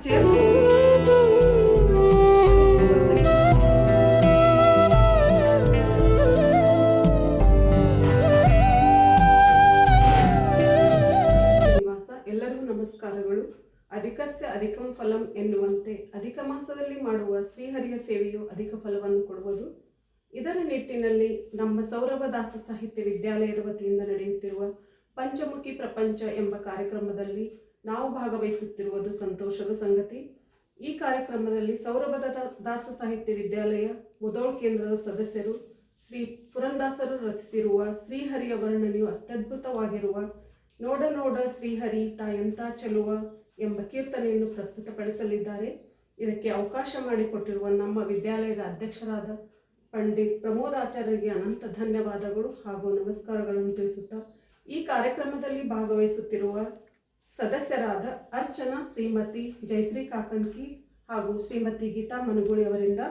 ಎಲ್ಲರಿಗೂ ನಮಸ್ಕಾರಗಳು. ಅಧಿಕಸ್ಯ ಅಧಿಕಂ ಫಲಂ ಎನ್ನುವಂತೆ ಅಧಿಕ ಮಾಸದಲ್ಲಿ ಮಾಡುವ ಶ್ರೀಹರಿಯ ಸೇವೆಯು ಅಧಿಕ ಫಲವನ್ನು ಕೊಡುವುದು. ಇದರ ನಿಟ್ಟಿನಲ್ಲಿ ನಮ್ಮ ಸೌರಭ ದಾಸ ಸಾಹಿತ್ಯ ವಿದ್ಯಾಲಯದ ವತಿಯಿಂದ ನಡೆಯುತ್ತಿರುವ ಪಂಚಮುಖಿ ಪ್ರಪಂಚ ಎಂಬ ಕಾರ್ಯಕ್ರಮದಲ್ಲಿ ನಾವು ಭಾಗವಹಿಸುತ್ತಿರುವುದು ಸಂತೋಷದ ಸಂಗತಿ. ಈ ಕಾರ್ಯಕ್ರಮದಲ್ಲಿ ಸೌರಭದ ದಾಸ ಸಾಹಿತ್ಯ ವಿದ್ಯಾಲಯ ಮುಧೋಳ್ ಕೇಂದ್ರದ ಸದಸ್ಯರು ಶ್ರೀ ಪುರಂದಾಸರು ರಚಿಸಿರುವ ಶ್ರೀಹರಿಯ ವರ್ಣನೆಯು ಅತ್ಯದ್ಭುತವಾಗಿರುವ ನೋಡ ನೋಡ ಶ್ರೀಹರಿ ತಾಯಂತ ಚೆಲುವ ಎಂಬ ಕೀರ್ತನೆಯನ್ನು ಪ್ರಸ್ತುತಪಡಿಸಲಿದ್ದಾರೆ. ಇದಕ್ಕೆ ಅವಕಾಶ ಮಾಡಿಕೊಟ್ಟಿರುವ ನಮ್ಮ ವಿದ್ಯಾಲಯದ ಅಧ್ಯಕ್ಷರಾದ ಪಂಡಿತ್ ಪ್ರಮೋದಾಚಾರ್ಯರಿಗೆ ಅನಂತ ಧನ್ಯವಾದಗಳು ಹಾಗೂ ನಮಸ್ಕಾರಗಳನ್ನು ತಿಳಿಸುತ್ತಾ, ಈ ಕಾರ್ಯಕ್ರಮದಲ್ಲಿ ಭಾಗವಹಿಸುತ್ತಿರುವ ಸದಸ್ಯರಾದ ಅರ್ಚನಾ ಶ್ರೀಮತಿ ಜಯಶ್ರೀ ಕಾಕಣ್ಕಿ ಹಾಗೂ ಶ್ರೀಮತಿ ಗೀತಾ ಮನುಗುಳಿ ಅವರಿಂದ,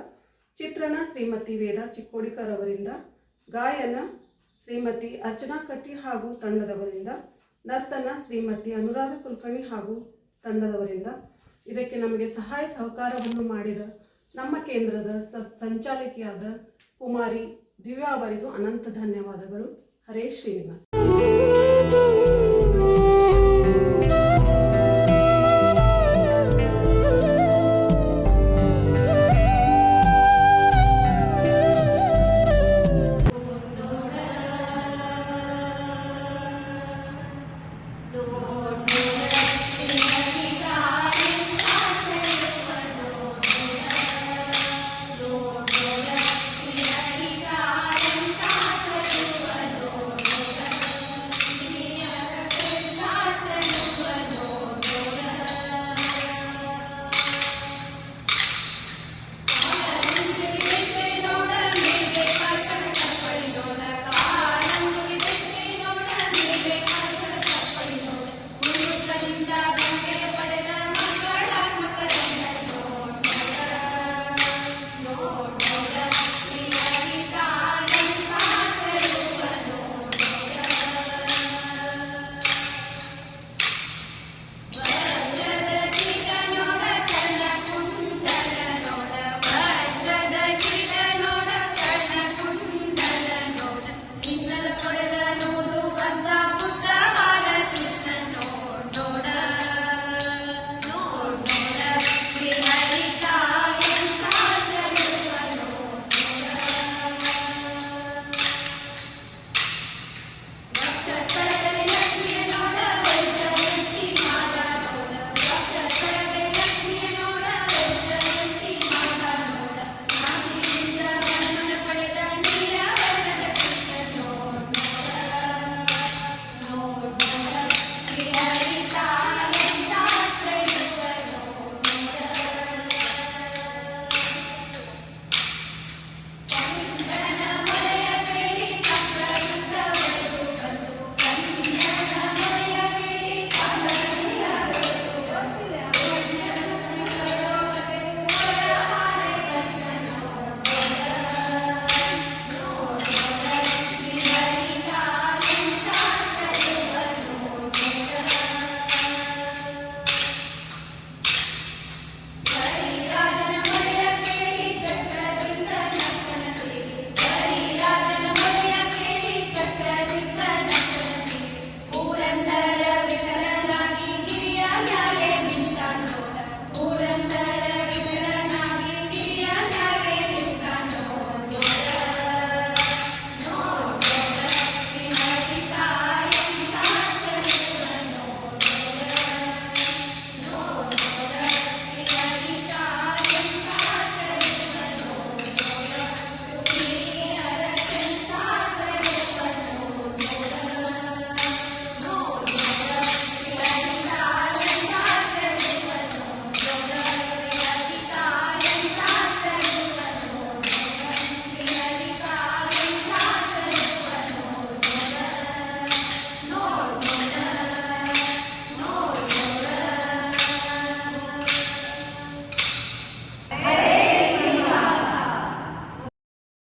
ಚಿತ್ರಣ ಶ್ರೀಮತಿ ವೇದಾ ಚಿಕ್ಕೋಡಿಕರ್ ಅವರಿಂದ, ಗಾಯನ ಶ್ರೀಮತಿ ಅರ್ಚನಾ ಕಟ್ಟಿ ಹಾಗೂ ತಂಡದವರಿಂದ, ನರ್ತನ ಶ್ರೀಮತಿ ಅನುರಾಧ ಕುಲಕರ್ಣಿ ಹಾಗೂ ತಂಡದವರಿಂದ. ಇದಕ್ಕೆ ನಮಗೆ ಸಹಾಯ ಸಹಕಾರವನ್ನು ಮಾಡಿದ ನಮ್ಮ ಕೇಂದ್ರದ ಸಂಚಾಲಕಿಯಾದ ಕುಮಾರಿ ದಿವ್ಯಾ ಅವರಿಗೂ ಅನಂತ ಧನ್ಯವಾದಗಳು. ಹರೇ ಶ್ರೀನಿವಾಸ.